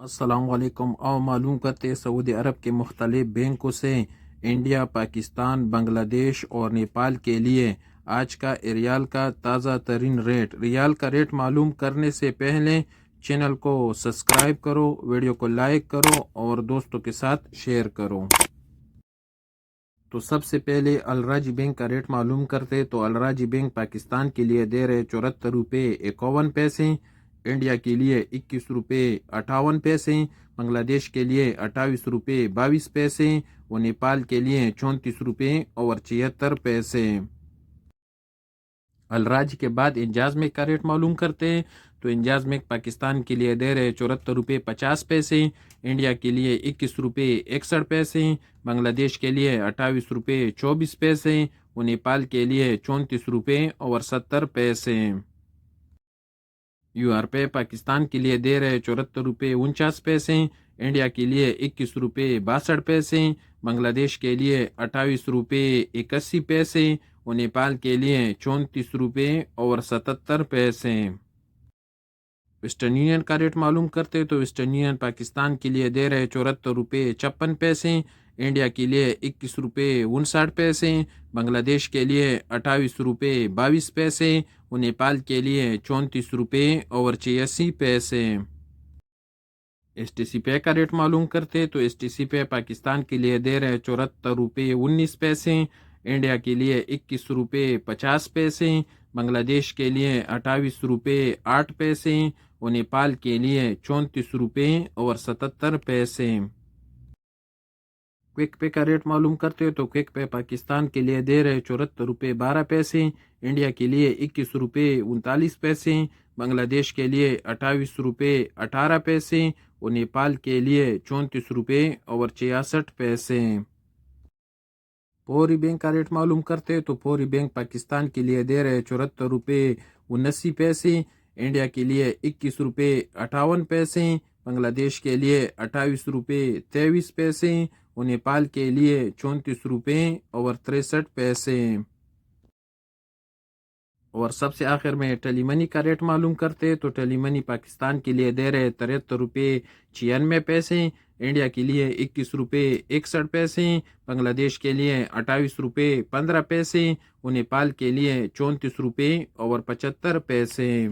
السلام علیکم۔ اور معلوم کرتے سعودی عرب کے مختلف بینکوں سے انڈیا، پاکستان، بنگلہ دیش اور نیپال کے لیے آج کا ریال کا تازہ ترین ریٹ۔ ریال کا ریٹ معلوم کرنے سے پہلے چینل کو سبسکرائب کرو، ویڈیو کو لائک کرو اور دوستوں کے ساتھ شیئر کرو۔ تو سب سے پہلے الراجی بینک کا ریٹ معلوم کرتے تو الراجی بینک پاکستان کے لیے دے رہے 74 روپے 51 پیسے، انڈیا کے لیے 21 روپے 58 پیسے، بنگلہ دیش کے لیے 28 روپے 22 پیسے اور نیپال کے لیے 34 روپے اور 76 پیسے۔ الراج کے بعد انجاز میک کا ریٹ معلوم کرتے ہیں تو انجاز میک پاکستان کے لیے دے رہے 74 روپے 50 پیسے، انڈیا کے لیے 21 روپے 61 پیسے، بنگلہ دیش کے لیے 28 روپے 24 پیسے اور نیپال کے لیے 34 روپے اور 70 پیسے۔ یو آر پے پاکستان کے لیے دے رہے 74 روپے 49 پیسے، انڈیا کے لیے 21 روپے 62 پیسے، بنگلہ دیش کے لیے 28 روپے 81 پیسے اور نیپال کے لیے 34 روپے اور 77 پیسے۔ ویسٹرن یونین کا ریٹ معلوم کرتے تو ویسٹرن یونین پاکستان کے لیے دے رہے 74 روپے 56 پیسے، انڈیا کے لیے 21 روپے 59 پیسے، بنگلہ دیش کے لیے 28 روپے 22 پیسے اور نیپال کے لیے 34 روپے اور 86 پیسے۔ ایس ٹی سی پے کا ریٹ معلوم کرتے تو ایس ٹی سی پے پاکستان کے لیے دے رہے 74 روپے 19 پیسے، انڈیا کے لیے 21 روپے 50 پیسے، بنگلہ دیش کے لیے 28 روپے 8 پیسے اور نیپال کے لیے 34 روپے اور 77 پیسے۔ کوئک پے کا ریٹ معلوم کرتے تو کوئک پے پاکستان کے لیے دے رہے 74 روپے 12 پیسے، انڈیا کے لیے 21 روپے 39 پیسے، بنگلہ دیش کے لیے 28 روپے 18 پیسے اور نیپال کے لیے 34 روپے اور 66 پیسے۔ پوری بینک کا ریٹ معلوم کرتے تو پوری بینک پاکستان کے لیے دے رہے 74 روپے 79 پیسے، انڈیا کے لیے 21 روپے 58 پیسے، بنگلہ دیش کے لیے 28 روپے 23 پیسے اور نیپال کے لیے 34 روپے اور 63 پیسے۔ اور سب سے آخر میں ٹیلی منی کا ریٹ معلوم کرتے تو ٹیلی منی پاکستان کے لیے دے رہے 73 روپے 96 پیسے، انڈیا کے لیے 21 روپے 61 پیسے، بنگلہ دیش کے لیے 28 روپے 15 پیسے اور نیپال کے لیے 34 روپے اور 75 پیسے۔